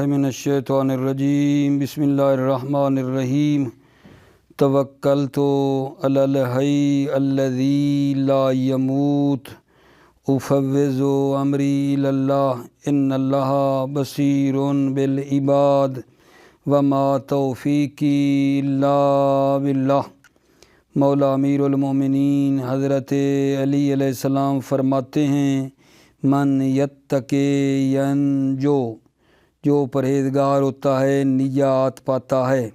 من الشیطان الرجیم بسم اللہ الرحمن الرحیم توکلت علی الحی الذی لا یموت افوض امری الی اللہ ان اللہ بصیر بالعباد وما توفیقی الا باللہ۔ مولا امیر المومنین حضرت علی علیہ السلام فرماتے ہیں من یتقی ینجو، جو پرہیزگار ہوتا ہے نجات پاتا ہے،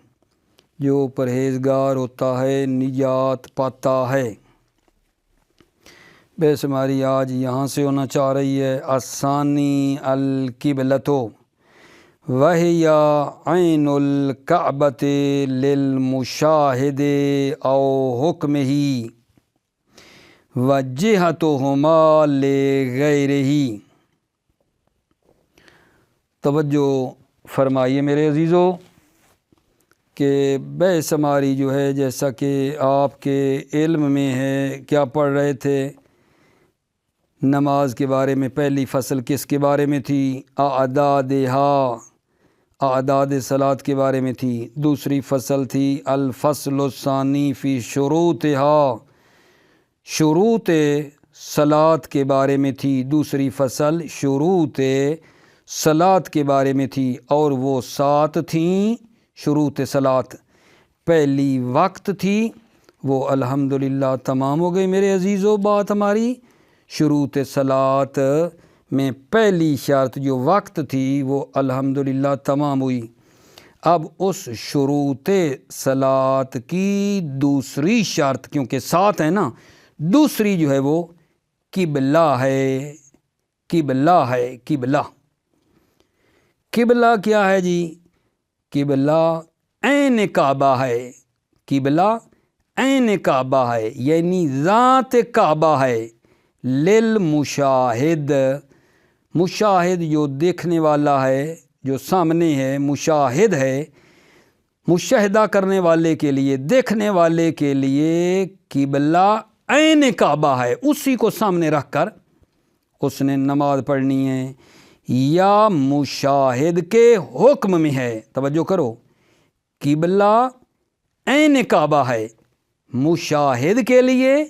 جو پرہیزگار ہوتا ہے نجات پاتا ہے۔ بحث ہماری آج یہاں سے ہونا چاہ رہی ہے الثانی القبلۃ وہی عین الکعبۃ للمشاہد او حکمہ وجہتہما لغیرہ۔ توجہ فرمائیے میرے عزیزو کہ بحث ہماری جو ہے جیسا کہ آپ کے علم میں ہے، کیا پڑھ رہے تھے؟ نماز کے بارے میں پہلی فصل کس کے بارے میں تھی؟ اعداد صلاۃ کے بارے میں تھی۔ دوسری فصل تھی الفصل الثانی فی شروطہا، شروط صلاۃ کے بارے میں تھی۔ دوسری فصل شروط صلاۃ کے بارے میں تھی، اور وہ 7 تھیں شروط صلاۃ۔ پہلی وقت تھی، وہ الحمدللہ تمام ہو گئی میرے عزیزو۔ بات ہماری شروط صلاۃ میں پہلی شرط جو وقت تھی وہ الحمدللہ تمام ہوئی۔ اب اس شروط صلاۃ کی دوسری شرط، کیونکہ 7 ہے نا، دوسری جو ہے وہ قبلہ ہے۔ قبلہ ہے، قبلہ۔ قبلہ کیا ہے جی؟ قبلہ عین کعبہ ہے۔ قبلہ عین کعبہ ہے، یعنی ذات کعبہ ہے۔ للمشاہد، مشاہد جو دیکھنے والا ہے، جو سامنے ہے، مشاہد ہے، مشاہدہ کرنے والے کے لیے، دیکھنے والے کے لیے قبلہ عین کعبہ ہے۔ اسی کو سامنے رکھ کر اس نے نماز پڑھنی ہے، یا مشاہد کے حکم میں ہے۔ توجہ کرو، قبلہ عین کعبہ ہے، مشاہد کے لیے،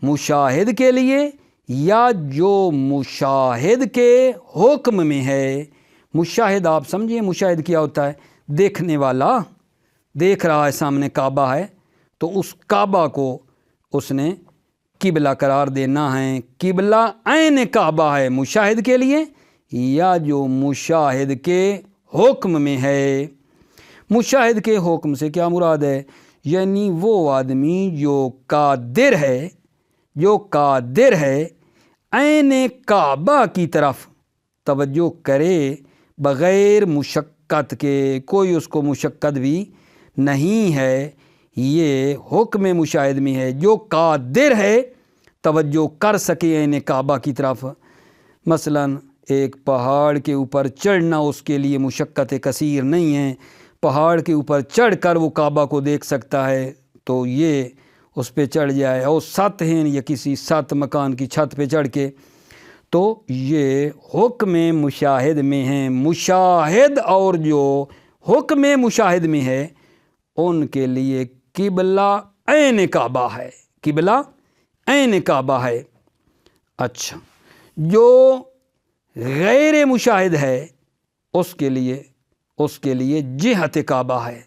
مشاہد کے لیے، یا جو مشاہد کے حکم میں ہے۔ مشاہد آپ سمجھیں، مشاہد کیا ہوتا ہے؟ دیکھنے والا دیکھ رہا ہے سامنے کعبہ ہے، تو اس کعبہ کو اس نے قبلہ قرار دینا ہے۔ قبلہ عین کعبہ ہے مشاہد کے لیے، یا جو مشاہد کے حکم میں ہے۔ مشاہد کے حکم سے کیا مراد ہے؟ یعنی وہ آدمی جو قادر ہے، جو قادر ہے عین کعبہ کی طرف توجہ کرے بغیر مشقت کے، کوئی اس کو مشقت بھی نہیں ہے، یہ حکم مشاہد میں ہے۔ جو قادر ہے توجہ کر سکے عین کعبہ کی طرف، مثلا ایک پہاڑ کے اوپر چڑھنا اس کے لیے مشقت کثیر نہیں ہے، پہاڑ کے اوپر چڑھ کر وہ کعبہ کو دیکھ سکتا ہے، تو یہ اس پہ چڑھ جائے، اور 7 ہیں یا کسی 7 مکان کی چھت پہ چڑھ کے، تو یہ حکم مشاہد میں ہیں۔ مشاہد اور جو حکم مشاہد میں ہے ان کے لیے قبلہ عین کعبہ ہے، قبلہ عین کعبہ ہے۔ اچھا، جو غیر مشاہد ہے اس کے لیے جہت کعبہ ہے۔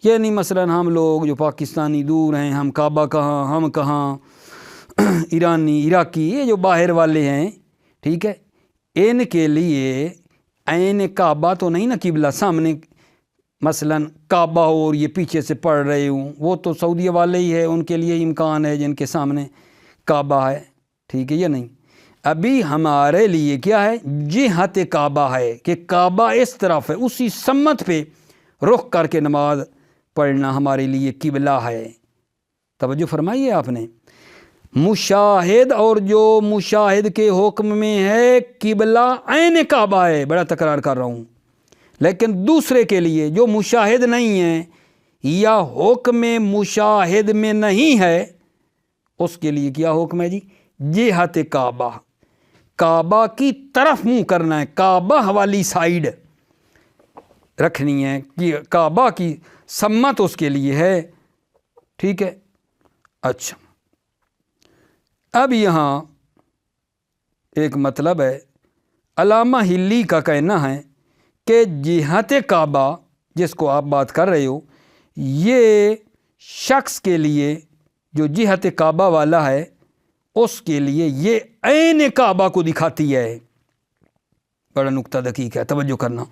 یعنی مثلا ہم لوگ جو پاکستانی دور ہیں، ہم کعبہ کہاں، ہم کہاں، ایرانی، عراقی، یہ جو باہر والے ہیں، ٹھیک ہے، ان کے لیے عین کعبہ تو نہیں نا قبلہ سامنے، مثلا کعبہ ہو اور یہ پیچھے سے پڑھ رہے ہوں، وہ تو سعودیہ والے ہی ہے، ان کے لیے امکان ہے جن کے سامنے کعبہ ہے، ٹھیک ہے یا نہیں؟ ابھی ہمارے لیے کیا ہے؟ جہت کعبہ ہے، کہ کعبہ اس طرف ہے، اسی سمت پہ رخ کر کے نماز پڑھنا ہمارے لیے قبلہ ہے۔ توجہ فرمائیے آپ نے۔ مشاہد اور جو مشاہد کے حکم میں ہے قبلہ عین کعبہ ہے، بڑا تکرار کر رہا ہوں، لیکن دوسرے کے لیے جو مشاہد نہیں ہے یا حکم مشاہد میں نہیں ہے، اس کے لیے کیا حکم ہے جی؟ جہت کعبہ، کعبہ کی طرف منہ کرنا ہے، کعبہ والی سائیڈ، رکھنی ہے کہ کعبہ کی سمت اس کے لیے ہے، ٹھیک ہے۔ اچھا، اب یہاں ایک مطلب ہے، علامہ ہلی کا کہنا ہے کہ جہت کعبہ جس کو آپ بات کر رہے ہو، یہ شخص کے لیے جو جہت کعبہ والا ہے اس کے لیے یہ عین کعبہ کو دکھاتی ہے۔ بڑا نقطہ دقیق ہے، توجہ کرنا۔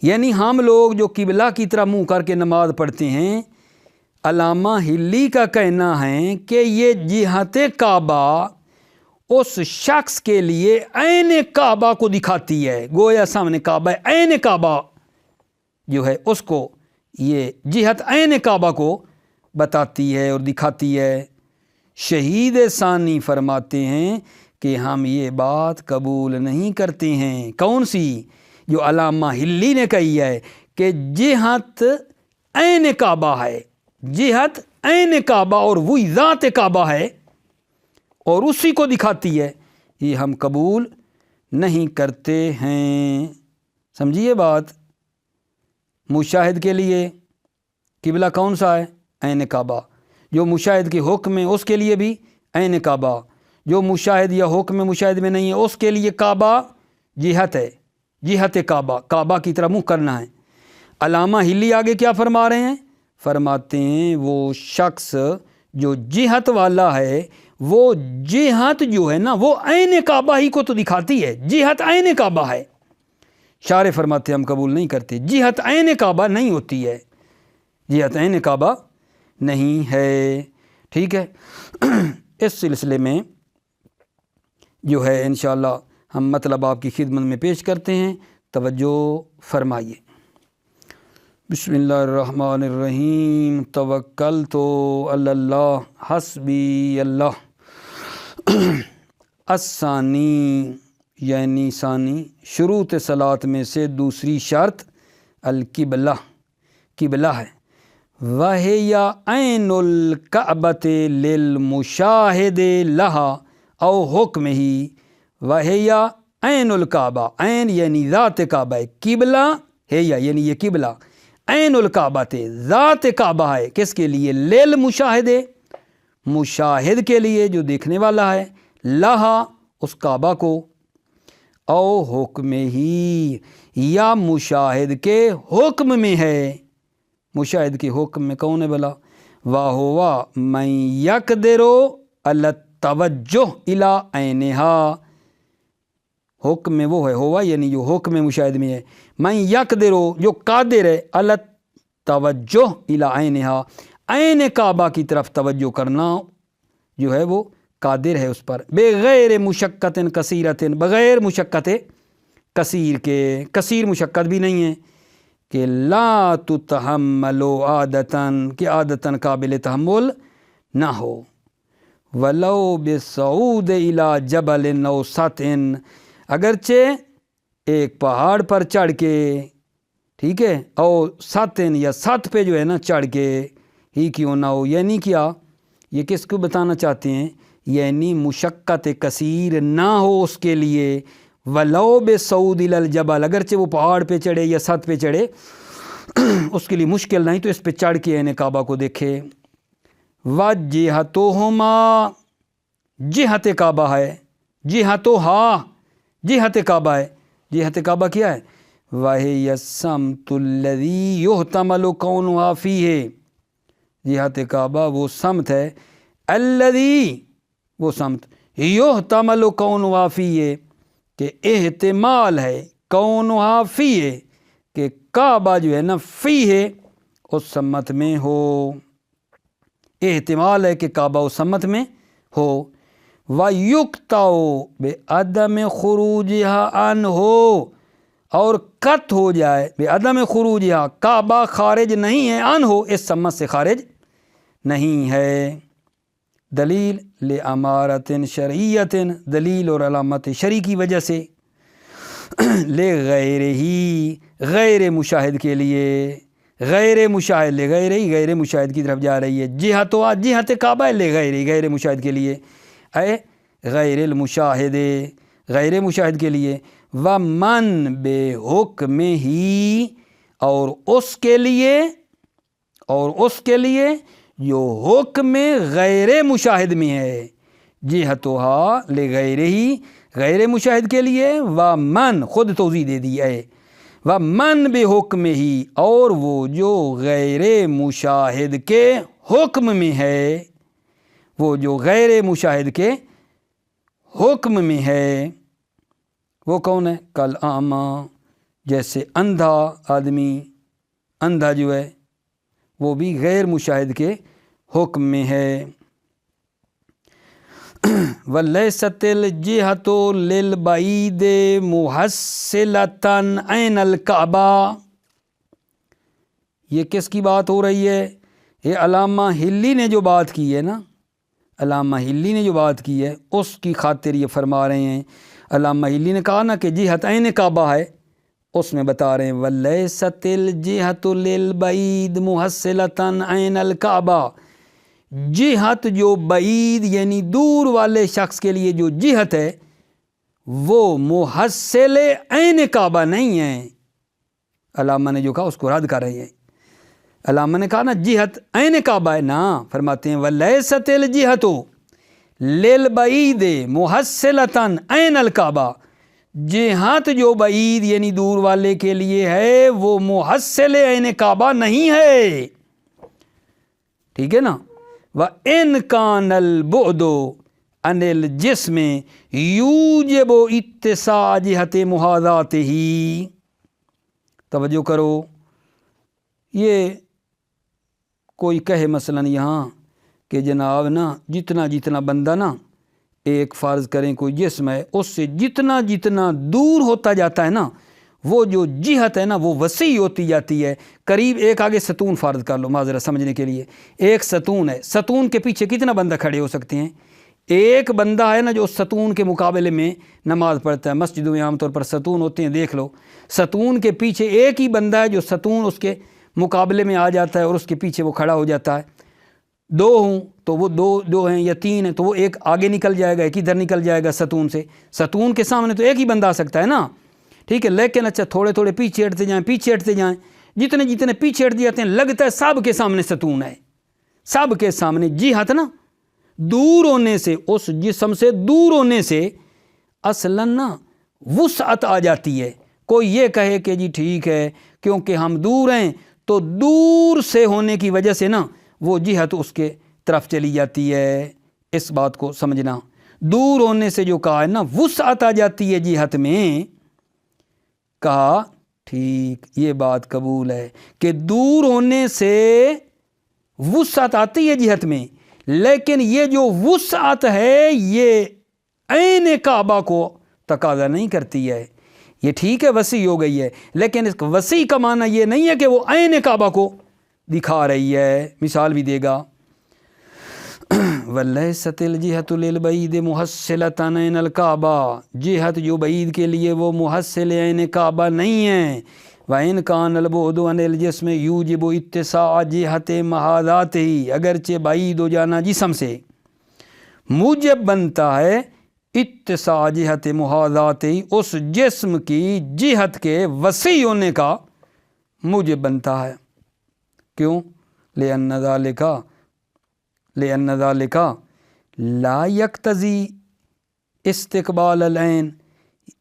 یعنی ہم لوگ جو قبلہ کی طرح منہ کر کے نماز پڑھتے ہیں، علامہ ہلی کا کہنا ہے کہ یہ جہت کعبہ اس شخص کے لیے عین کعبہ کو دکھاتی ہے، گویا سامنے کعبہ ہے، عین کعبہ جو ہے اس کو یہ جہت عین کعبہ کو بتاتی ہے اور دکھاتی ہے۔ شہید ثانی فرماتے ہیں کہ ہم یہ بات قبول نہیں کرتے ہیں۔ کون سی؟ جو علامہ ہلی نے کہی ہے کہ جہت عین کعبہ ہے، جہت عین کعبہ اور وہی ذات کعبہ ہے اور اسی کو دکھاتی ہے، یہ ہم قبول نہیں کرتے ہیں۔ سمجھیے بات۔ مشاہد کے لیے قبلہ کون سا ہے؟ عین کعبہ۔ جو مشاہد کے حکم میں اس کے لیے بھی عین کعبہ، جو مشاہد یا حکم مشاہد میں نہیں ہے اس کے لیے کعبہ جہت ہے، جہت کعبہ، کعبہ کی طرح منہ کرنا ہے۔ علامہ ہلی آگے کیا فرما رہے ہیں؟ فرماتے ہیں وہ شخص جو جہت والا ہے، وہ جہت جو ہے نا وہ عین کعبہ ہی کو تو دکھاتی ہے، جہت عین کعبہ ہے۔ شارح فرماتے ہیں ہم قبول نہیں کرتے، جہت عین کعبہ نہیں ہوتی ہے، جہت عین کعبہ نہیں ہے، ٹھیک ہے۔ اس سلسلے میں جو ہے انشاءاللہ ہم مطلب آپ کی خدمت میں پیش کرتے ہیں، توجہ فرمائیے۔ بسم اللہ الرحمن الرحیم، توکلت علی اللہ حسبی اللہ۔ الثانی یعنی ثانی شروط صلاۃ میں سے دوسری شرط القبلہ، قبلہ ہے۔ وَهِيَ عَيْنُ الْكَعْبَةِ لِلْمُشَاهِدِ لَهَا او حکمہ۔ وَهِيَ عَيْنُ الْكَعْبَةِ، عین یعنی ذات کعبہ ہے، قبلہ ہے یعنی یہ قبلہ عین الکعبہ، ذات کعبہ ہے، کس کے لیے؟ للمشاہد، مشاہد کے لیے جو دیکھنے والا ہے، لہا اس کعبہ کو، او حکم ہی یا مشاہد کے حکم میں ہے۔ مشاہد کے حکم میں کون ہے بلا؟ وَهُوَ مَن يَقْدِرُ عَلَى التَّوَجُّهِ إِلَىٰ عَيْنِهَا، حکم میں وہ ہے، ہوا یعنی جو حکم مشاہد میں ہے، من یقدر جو قادر ہے، علی التوجہ الی عینہا، عین کعبہ کی طرف توجہ کرنا جو ہے وہ قادر ہے اس پر، بغیر مشقت کثیرت، بغیر مشقت کثیر کے، کثیر مشقت بھی نہیں ہے، کہ لا تتحمل عادتاً، کہ عادتاً قابل تحمل نہ ہو، ولو بصعود الی جبل او سطح، اگرچہ ایک پہاڑ پر چڑھ کے، ٹھیک ہے، اور سطح یا سطح پہ جو ہے نا چڑھ کے ہی کیوں نہ ہو، یعنی کیا یہ کس کو بتانا چاہتے ہیں؟ یعنی مشقت کثیر نہ ہو اس کے لیے، ولو بصعود الی الجبل، اگرچہ وہ پہاڑ پہ چڑھے یا سطح پہ چڑھے اس کے لیے مشکل نہیں تو اس پہ چڑھ کے عین کعبہ کو دیکھے۔ وجہتہما، جہت کعبہ ہے، جہتہا جہت کعبہ ہے، جہت کعبہ کیا ہے؟ وَهِيَ السَّمْتُ الَّذِي يُحْتَمَلُ كَوْنُهَا فِيهِ، جہت کعبہ وہ سمت ہے، الذی وہ سمت، يُحْتَمَلُ كَوْنُهَا فِيهِ کہ احتمال ہے، كَوْنُهَا فِيهِ کہ کعبہ جو ہے نا فیہ اس سمت میں ہو، احتمال ہے کہ کعبہ اس سمت میں ہو۔ وَيُقْطَعُ بِعَدَمِ خُرُوجِهَا عَنْهُ، اور قط ہو جائے بعدم خروجها، کعبہ خارج نہیں ہے، عنہ اس سمت سے خارج نہیں ہے۔ دلیل لامارت شرعیت، دلیل اور علامت شرعی کی وجہ سے، لغیر ہی غیر مشاہد کے لیے، غیر مشاہد لغیر ہی غیر مشاہد کی طرف جا رہی ہے، جہت کعبہ لغیر ہی غیر مشاہد کے لیے، اے غیر المشاہد غیر مشاہد کے لیے، ومن بے حکم ہی اور اس کے لیے جو حکم غیر مشاہد میں ہے، جہتها لغیرہ، غیر مشاہد کے لیے، ومن خود توضیح دے دی ہے، ومن بحکم ہی، اور وہ جو غیر مشاہد کے حکم میں ہے، وہ جو غیر مشاہد کے حکم میں ہے، وہ کون ہے؟ کل اعمیٰ، جیسے اندھا آدمی، اندھا جو ہے وہ بھی غیر مشاہد کے حکم میں ہے۔ وَلَيْسَتِ الْجِهَةُ لِلْبَعِيدِ مُحَصِّلَةً عَيْنَ الْكَعْبَةِ، یہ کس کی بات ہو رہی ہے؟ یہ علامہ ہلی نے جو بات کی ہے نا، علامہ ہلی نے جو بات کی ہے اس کی خاطر یہ فرما رہے ہیں۔ علامہ ہلی نے کہا نا کہ جہت عین کعبہ ہے، اس میں بتا رہے ہیں وَلَيْسَتِ الْجِهَةُ لِلْبَعِيدِ مُحَصِّلَةً عَيْنَ الْكَعْبَةِ، جہت جو بعید یعنی دور والے شخص کے لیے جو جہت ہے وہ محصل عین کعبہ نہیں ہے۔ علامہ نے جو کہا اس کو رد کر رہے ہیں۔ علامہ نے کہا نا جہت عین کعبہ ہے نا، فرماتے ہیں وَلَيْسَتِ الْجِهَةُ لِلْبَعِيدِ مُحَصِّلَةً عَيْنَ الْكَعْبَةِ، جہت جو بعید یعنی دور والے کے لیے ہے وہ محصل عین کعبہ نہیں ہے، ٹھیک ہے نا۔ وَإِنْ كَانَ الْبُعْدُ عَنِ الْجِسْمِ يُوجِبُ اتِّسَاعَ جِهَةِ مُحَاذَاتِهِ، توجہ کرو، یہ کوئی کہے مثلا یہاں کہ جناب نا جتنا بندہ نا ایک فرض کریں کوئی جسم ہے، اس سے جتنا دور ہوتا جاتا ہے نا وہ جو جہت ہے نا وہ وسیع ہوتی جاتی ہے۔ قریب ایک آگے ستون فرض کر لو معذرت سمجھنے کے لیے، ایک ستون ہے، ستون کے پیچھے کتنا بندہ کھڑے ہو سکتے ہیں؟ ایک بندہ ہے نا جو ستون کے مقابلے میں نماز پڑھتا ہے، مسجدوں میں عام طور پر ستون ہوتے ہیں، دیکھ لو ستون کے پیچھے ایک ہی بندہ ہے جو ستون اس کے مقابلے میں آ جاتا ہے اور اس کے پیچھے وہ کھڑا ہو جاتا ہے۔ دو ہوں تو وہ دو ہیں، یا تین ہیں تو وہ ایک آگے نکل جائے گا، ایک ادھر نکل جائے گا ستون سے، ستون کے سامنے تو ایک ہی بندہ آ سکتا ہے نا، ٹھیک ہے۔ لیکن اچھا تھوڑے پیچھے ہٹتے جائیں، جتنے پیچھے ہٹ جاتے ہیں لگتا ہے سب کے سامنے ستون ہے، سب کے سامنے جہت نا دور ہونے سے، اس جسم سے دور ہونے سے اصلاً نا وسعت آ جاتی ہے۔ کوئی یہ کہے کہ جی ٹھیک ہے کیونکہ ہم دور ہیں تو دور سے ہونے کی وجہ سے نا وہ جہت اس کے طرف چلی جاتی ہے، اس بات کو سمجھنا۔ دور ہونے سے جو کہا ہے نا وسعت آ جاتی ہے جہت میں، کہا ٹھیک یہ بات قبول ہے کہ دور ہونے سے وسعت آتی ہے جہت میں، لیکن یہ جو وسعت ہے یہ عین کعبہ کو تقاضا نہیں کرتی ہے۔ یہ ٹھیک ہے وسیع ہو گئی ہے، لیکن اس وسیع کا معنی یہ نہیں ہے کہ وہ عین کعبہ کو دکھا رہی ہے۔ مثال بھی دے گا وَلَيْسَتِ الْجِهَةُ لِلْبَعِيدِ مُحَصِّلَةً عَيْنَ الْكَعْبَةِ، جہت جو بعید کے لیے وہ محصل عین کعبہ نہیں ہے۔ وَإِنْ كَانَ الْبُعْدُ عَنِ الْجِسْمِ يُوجِبُ اتِّسَاعَ جِهَةِ مُحَاذَاتِهِ، اگرچہ بعید ہو جانا جسم سے موجب بنتا ہے اتساع جہت محاذاتی، اس جسم کی جہت کے وسیع ہونے کا موجب بنتا ہے۔ کیوں؟ لأن ذالک لا یقتضی استقبال العین،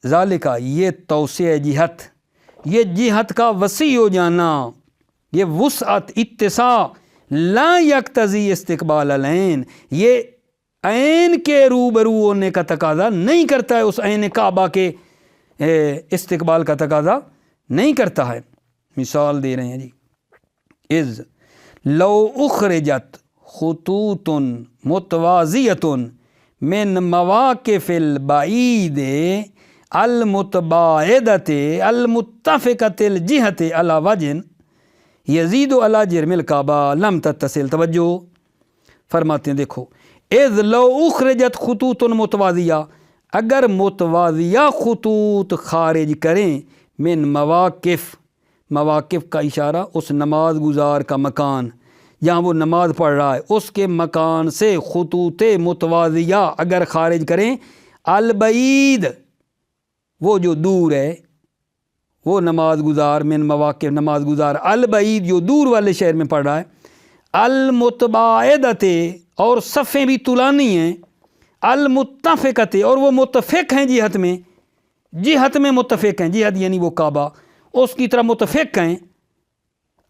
ذالک یہ توسیع جہت، یہ جہت کا وسیع ہو جانا، یہ وسعت اتساع لا یقتضی استقبال العین، یہ عین کے روبرو ہونے کا تقاضا نہیں کرتا ہے، اس عین کعبہ کے استقبال کا تقاضا نہیں کرتا ہے۔ مثال دے رہے ہیں جی، اذ لو اخرجت خطوط متوازیۃ من مواقف البعید المتباعدۃ المتفقۃ الجہۃ علی وجہ یزید علی جرم الکعبہ لم تتصل۔ توجہ فرماتے ہیں دیکھو، اذ لو اخرجت خطوط متوازیہ، اگر متوازیہ خطوط خارج کریں من مواقف، مواقف کا اشارہ اس نماز گزار کا مکان جہاں وہ نماز پڑھ رہا ہے، اس کے مکان سے خطوط متوازیہ اگر خارج کریں، البعید وہ جو دور ہے، وہ نماز گزار من مواقع نماز گزار البعید جو دور والے شہر میں پڑھ رہا ہے، المتباعدت اور صفیں بھی طولانی ہیں، المتفقت اور وہ متفق ہیں جہت میں متفق ہیں، جہت یعنی وہ کعبہ اس کی طرح متفق ہیں،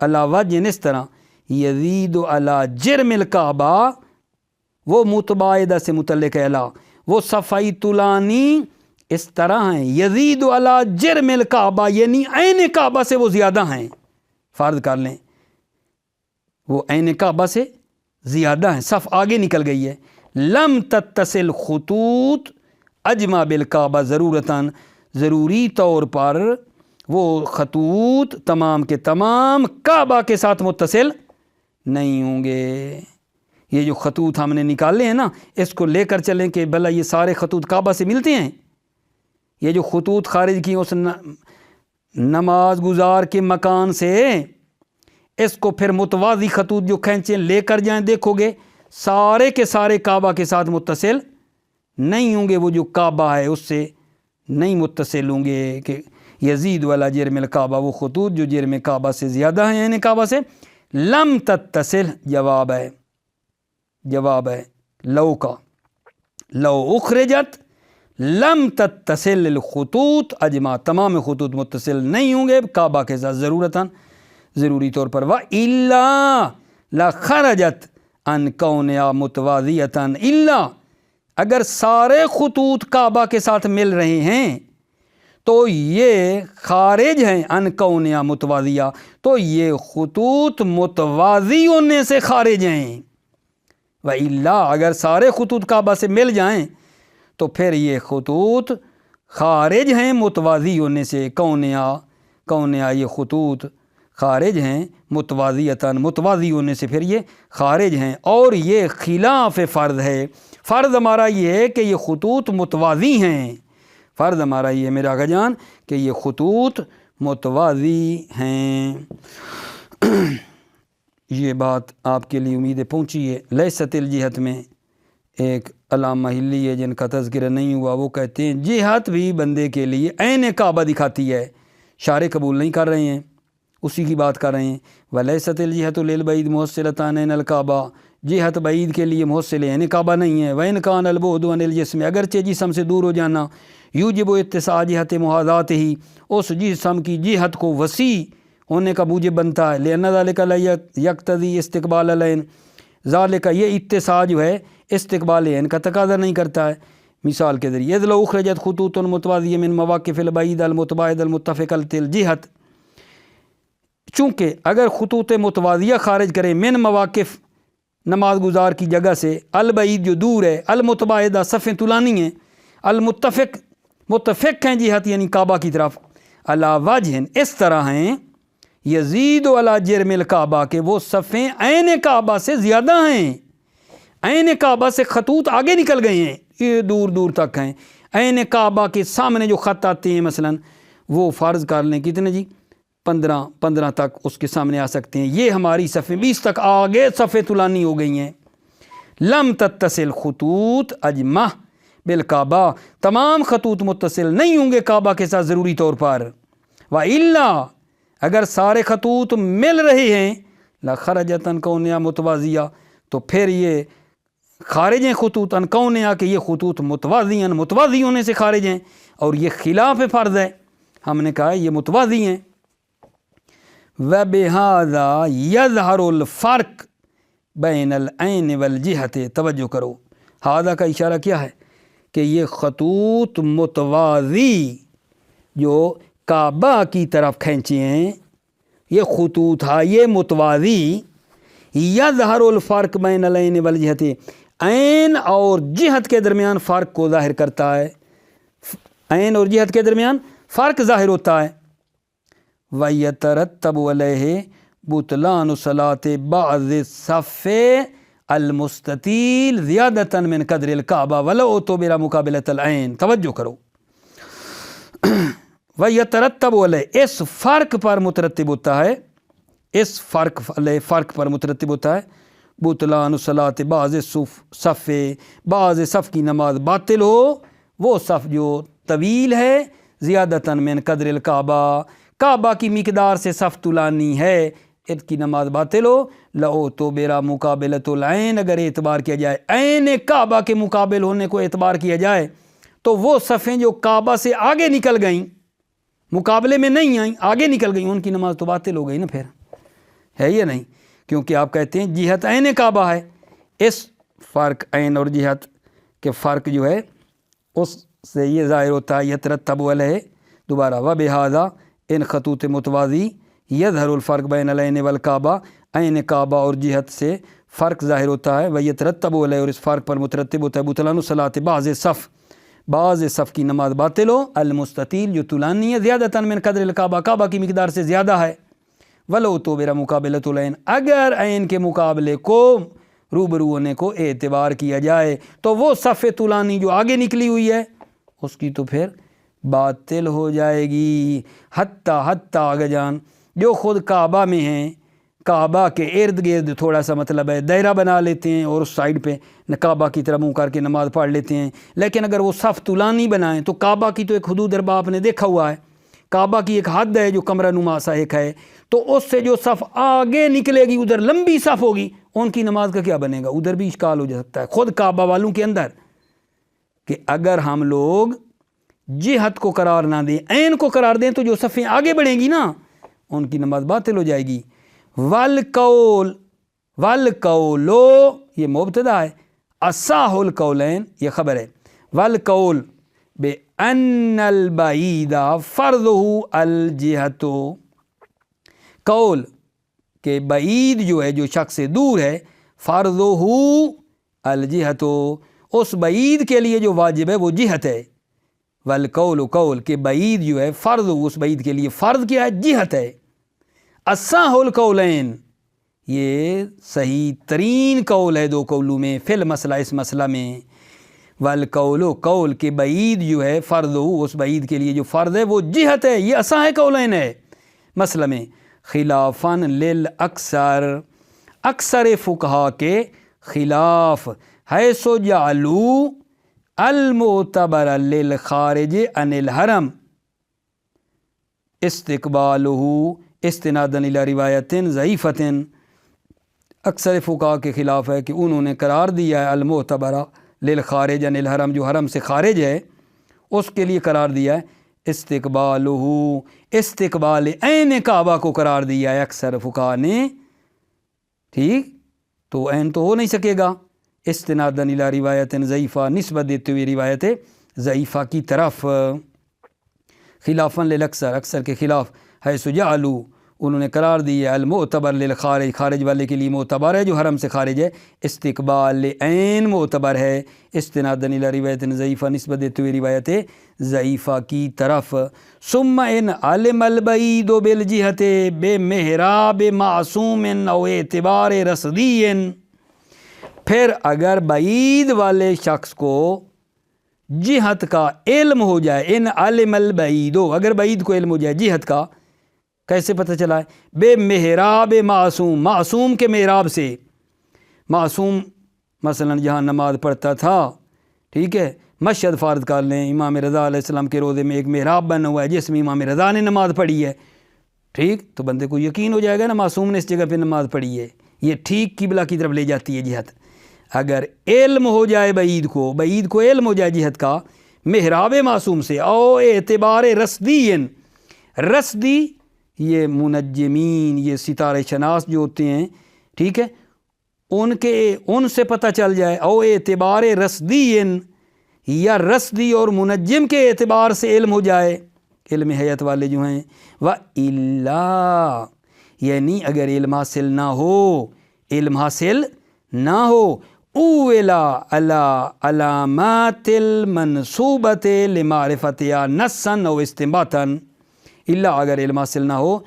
علی وجہ اس طرح یزید علی جرم الکعبہ، وہ متباعدہ سے متعلق ہے، وہ صفائی طولانی اس طرح ہیں، یزید علی جرم الکعبہ یعنی عین کعبہ سے وہ زیادہ ہیں، فرض کر لیں وہ عین کعبہ سے زیادہ ہیں، صف آگے نکل گئی ہے، لم تتصل خطوط اجمع بالکعبہ ضرورتاً، ضروری طور پر وہ خطوط تمام کے تمام کعبہ کے ساتھ متصل نہیں ہوں گے۔ یہ جو خطوط ہم نے نکالے ہیں نا، اس کو لے کر چلیں کہ بھلا یہ سارے خطوط کعبہ سے ملتے ہیں؟ یہ جو خطوط خارج کی اس نماز گزار کے مکان سے، اس کو پھر متوازی خطوط جو کھینچیں لے کر جائیں، دیکھو گے سارے کے سارے کعبہ کے ساتھ متصل نہیں ہوں گے، وہ جو کعبہ ہے اس سے نہیں متصل ہوں گے، کہ یزید والا جرم الکعبہ، وہ خطوط جو جرم کعبہ سے زیادہ ہیں یعنی کعبہ سے، لم تتصل جواب ہے لو کا، لو اخرجت لم تتصل الخطوط اجمع، تمام خطوط متصل نہیں ہوں گے کعبہ کے ساتھ ضرورتاً، ضروری طور پر، وَإِلَّا لَخَرَجَتْ عَنْ كَوْنِهَا مُتَوَازِيَةً، الا اگر سارے خطوط کعبہ کے ساتھ مل رہے ہیں تو یہ خارج ہیں، عن كَوْنِهَا متوازیہ، تو یہ خطوط متوازی ہونے سے خارج ہیں، وَإِلَّا اگر سارے خطوط کعبہ سے مل جائیں تو پھر یہ خطوط خارج ہیں متوازی ہونے سے، کونیا یہ خطوط خارج ہیں متوازیتاً، متوازی ہونے سے پھر یہ خارج ہیں، اور یہ خلاف فرض ہے، فرض ہمارا یہ ہے کہ یہ خطوط متوازی ہیں، فرض ہمارا یہ ہے میرے آقا جان کہ یہ خطوط متوازی ہیں۔ یہ بات آپ کے لیے امید پہنچی ہے۔ لیست الجہت میں ایک علامہ ہلی ہے جن کا تذکرہ نہیں ہوا، وہ کہتے ہیں جہت بھی بندے کے لیے عین کعبہ دکھاتی ہے، شارع قبول نہیں کر رہے ہیں، اسی کی بات کر رہے ہیں، ولیست الجہت للبعید محصلتان عین الکعبہ، جہت بعید کے لیے محصل عین کعبہ نہیں ہے، وَإِنْ كَانَ الْبُعْدُ عَنِ الْجِسْمِ اگرچہ جسم سے دور ہو جانا، یوجب اتساع جہت محاذاتہ اس جسم کی جہت کو وسیع ہونے کا موجب بنتا ہے، لأن ذلك لا يقتضي استقبال العین، ذالک یہ اتساع جو ہے استقبال عین کا تقاضا نہیں کرتا ہے۔ مثال کے ذریعے اذ لو اخرجت خطوط متوازیہ من مواقف البعید المتباعد المتفقۃ الجہت، چونکہ اگر خطوط متوازیہ خارج کریں من مواقف نماز گزار کی جگہ سے، البعید جو دور ہے، المتباعدہ صفیں طولانی ہیں، متفق ہیں جہت یعنی کعبہ کی طرف، علی وجہ اس طرح ہیں، یزید علی جرم الکعبہ کہ وہ صفیں عین کعبہ سے زیادہ ہیں، عین کعبہ سے خطوط آگے نکل گئے ہیں، یہ دور دور تک ہیں، عین کعبہ کے سامنے جو خط آتے ہیں مثلا وہ فرض کر لیں کتنے جی 15 تک اس کے سامنے آ سکتے ہیں، یہ ہماری صفیں 20 تک آگے صفیں طولانی ہو گئی ہیں، لم تتصل خطوط اجمع بالکعبہ، تمام خطوط متصل نہیں ہوں گے کعبہ کے ساتھ ضروری طور پر، وَإِلَّا اگر سارے خطوط مل رہے ہیں، لَخَرَجَتْ عَنْ كَوْنِهَا متوازیہ تو پھر یہ خارج ہیں خطوط عن كَوْنِهَا کہ یہ خطوط متوازی ہونے سے خارج ہیں، اور یہ خلاف فرض ہے، ہم نے کہا یہ متوازی ہیں۔ وَبِهَذَا يَظْهَرُ الْفَرْقُ بَيْنَ الْعَيْنِ وَالْجِهَةِ، توجہ کرو، ہذا کا اشارہ کیا ہے کہ یہ خطوط متوازی جو کعبہ کی طرف کھینچے ہیں، یہ خطوط ہے یہ متوازی، یظہر الفرق بین العین والجہت، عین اور جہت کے درمیان فرق کو ظاہر کرتا ہے، عین اور جہت کے درمیان فرق ظاہر ہوتا ہے، وَيَتَرَتَّبُ عَلَيْهِ بُطْلَانُ صَلَاةِ بَعْضِ الصَّفِّ الْمُسْتَطِيلِ زِيَادَةً مِنْ قَدْرِ الْكَعْبَةِ وَلَوْ اُعْتُبِرَ مُقَابِلَةَ الْعَيْنِ، توجہ کرو، وَيَتَرَتَّبُ عَلَيْهِ اس فرق پر مترتب ہوتا ہے، اس فرق پر مترتب ہوتا ہے، بطلان صلاۃ بعض صف، بعض صف کی نماز باطل ہو، وہ صف جو طویل ہے، زیادتاً من قدر الکعبہ، کعبہ کی مقدار سے صف تلانی ہے، ان کی نماز باطل ہو۔ لو تو بیرا مقابلۃ العین، اگر اعتبار کیا جائے عین کعبہ کے مقابل ہونے کو اعتبار کیا جائے تو وہ صفیں جو کعبہ سے آگے نکل گئیں، مقابلے میں نہیں آئیں، آگے نکل گئیں، ان کی نماز تو باطل ہو گئی نا، پھر ہے یا نہیں؟ کیونکہ آپ کہتے ہیں جہت عین کعبہ ہے، اس فرق عین اور جہت کے فرق جو ہے اس سے یہ ظاہر ہوتا ہے یترتب علیہ دوبارہ وبہذا ان خطوط متوازی یظہر الفرق بین العین والکعبہ، عین کعبہ اور جہت سے فرق ظاہر ہوتا ہے، ویترتب علیہ اور اس فرق پر مترتب ہوتا ہے بطلان الصلاۃ، بعض صف کی نماز باطل ہو، المستطیل جو طولانی ہے، زیادہ من قدر الکعبہ، کعبہ کی مقدار سے زیادہ ہے، ولو تو میرا مقابلۃ العین، اگر عین کے مقابلے کو روبرو ہونے کو اعتبار کیا جائے تو وہ صف طولانی جو آگے نکلی ہوئی ہے اس کی تو پھر باطل ہو جائے گی۔ حتیٰ آگے جان جو خود کعبہ میں ہیں، کعبہ کے ارد گرد تھوڑا سا مطلب ہے دائرہ بنا لیتے ہیں اور اس سائڈ پہ کعبہ کی طرف منہ کر کے نماز پڑھ لیتے ہیں، لیکن اگر وہ صف طولانی بنائیں تو کعبہ کی تو ایک حدود اربا آپ نے دیکھا ہوا ہے، کعبہ کی ایک حد ہے جو کمرہ نما سا ایک ہے، تو اس سے جو صف آگے نکلے گی ادھر لمبی صف ہوگی، ان کی نماز کا کیا بنے گا؟ ادھر بھی اشکال ہو سکتا ہے خود کعبہ والوں کے اندر، کہ اگر ہم لوگ جہت کو قرار نہ دیں، عین کو قرار دیں تو جو صفیں آگے بڑھیں گی نا ان کی نماز باطل ہو جائے گی۔ والقولو یہ مبتدا ہے، اصح القولین یہ خبر ہے، والقول بأن البعید فرضہ الجہت، قول کہ بعید جو ہے جو شخص سے دور ہے، فرضہ الجہت، اس بعید کے لیے جو واجب ہے وہ جہت ہے، والقول قول کہ بعید جو ہے فرض، اس بعید کے لیے فرض کیا ہے؟ جہت ہے۔ اصح القولین یہ صحیح ترین قول ہے دو قولوں میں، فی المسئلہ اس مسئلہ میں، والقول قول کہ بعید جو ہے فرض، اس بعید کے لیے جو فرض ہے وہ جہت ہے، یہ اصح قولین ہے مسئلہ میں، خلافاً للاکثر، اکثر فقہا کے خلاف، حیث جعلوا المعتبر للخارج عن الحرم استقبالہ استنادا الی روایت ضعیفۃ، اکثر فقہا کے خلاف ہے کہ انہوں نے قرار دیا ہے المعتبرہ للخارج عن الحرم، جو حرم سے خارج ہے اس کے لیے قرار دیا ہے استقبالہ، استقبال عین کعبہ کو قرار دیا ہے اکثر فقہا نے، ٹھیک، تو عین تو ہو نہیں سکے گا، استنادا الی روایت ضعیفہ، نسبت دیتے ہوئے روایت ضعیفہ کی طرف، خلافاً للاکثر، اکثر کے خلاف، حیث جعلوا انہوں نے قرار دیا المعتبر للخارج، خارج والے کے لیے معتبر ہے جو حرم سے خارج ہے، استقبال عین معتبر ہے، استنادا الی روایت ضعیفہ، نسبت دیتے ہوئے روایت ضعیفہ کی طرف، ثم ان علم البعید بالجہت بمحراب معصوم او اعتبار رصدی، پھر اگر بعید والے شخص کو جہت کا علم ہو جائے، ان علم البعید، اگر بعید کو علم ہو جائے جہت کا، کیسے پتہ چلا ہے؟ بے محراب معصوم، معصوم کے محراب سے، معصوم مثلا جہاں نماز پڑھتا تھا، ٹھیک ہے، مشہد فرض کر لیں، امام رضا علیہ السلام کے روضے میں ایک محراب بنا ہوا ہے جس میں امام رضا نے نماز پڑھی ہے، ٹھیک، تو بندے کو یقین ہو جائے گا نا معصوم نے اس جگہ پہ نماز پڑھی ہے، یہ ٹھیک قبلہ کی طرف لے جاتی ہے جہت۔ اگر علم ہو جائے بعید کو علم ہو جائے جہت کا محراب معصوم سے، او اعتبار رصدی، رصدی یہ منجمین، یہ ستارے شناس جو ہوتے ہیں، ٹھیک ہے، ان سے پتہ چل جائے، او اعتبار رصدی، یا رصدی اور منجم کے اعتبار سے علم ہو جائے، علم حیات والے جو ہیں، وَإِلَّا یعنی اگر علم حاصل نہ ہو اولا علی علامات المنصوبۃ لمعرفتها نصا او استنباطا، الا اگر علم حاصل نہ ہو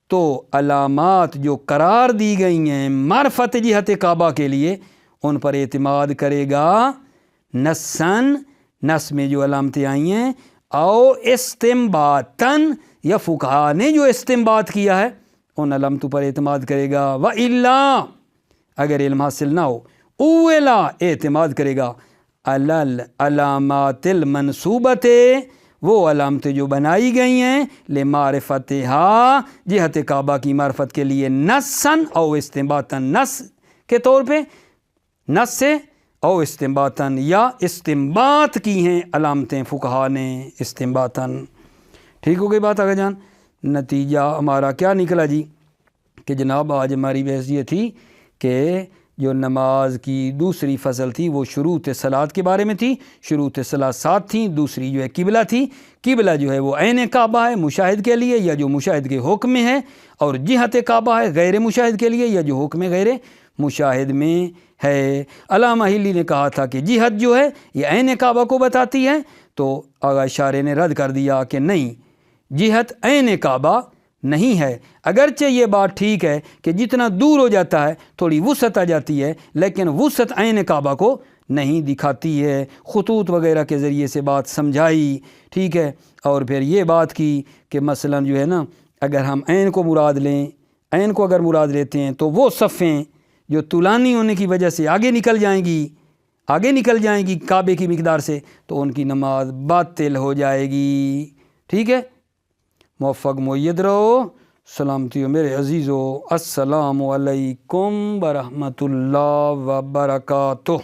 تو علامات جو قرار دی گئی ہیں معرفت جہت کعبہ کے لیے ان پر اعتماد کرے گا، نصاً نص میں جو علامتیں آئی ہیں، او استنباطاً یا فقہا نے جو استنباط کیا ہے ان علامتوں پر اعتماد کرے گا، وَإِلَّا اگر علم حاصل نہ ہو اولا اعتماد کرے گا علی علامات المنصوبۃ وہ علامتیں جو بنائی گئی ہیں لمعرفتہا جہت کعبہ کی معرفت کے لیے نصاً او استنباطاً، نص کے طور پہ، نص سے، او استنباطاً یا استنباط کی ہیں علامتیں فقہا نے استنباطاً۔ ٹھیک ہو گئی بات آگے جان؟ نتیجہ ہمارا کیا نکلا جی کہ جناب آج ہماری بحث یہ تھی کہ جو نماز کی دوسری فصل تھی وہ شروط صلاۃ کے بارے میں تھی۔ شروط صلاۃ 7 تھیں، دوسری جو ہے قبلہ تھی۔ قبلہ جو ہے وہ عین کعبہ ہے مشاہد کے لیے یا جو مشاہد کے حکم میں ہے، اور جہت کعبہ ہے غیر مشاہد کے لیے یا جو حکم غیر مشاہد میں ہے۔ علامہ ہلی نے کہا تھا کہ جہت جو ہے یہ عین کعبہ کو بتاتی ہے، تو آغا اشارے نے رد کر دیا کہ نہیں، جہت عین کعبہ نہیں ہے۔ اگرچہ یہ بات ٹھیک ہے کہ جتنا دور ہو جاتا ہے تھوڑی وسعت آ جاتی ہے، لیکن وسعت عین کعبہ کو نہیں دکھاتی ہے۔ خطوط وغیرہ کے ذریعے سے بات سمجھائی، ٹھیک ہے، اور پھر یہ بات کی کہ مثلا جو ہے نا، اگر ہم عین کو مراد لیں، عین کو اگر مراد لیتے ہیں تو وہ صفیں جو طولانی ہونے کی وجہ سے آگے نکل جائیں گی کعبے کی مقدار سے، تو ان کی نماز باطل ہو جائے گی۔ ٹھیک ہے، موفق مؤید رہو، سلامتی ہو میرے عزیزو، السلام علیکم ورحمۃ اللہ وبرکاتہ۔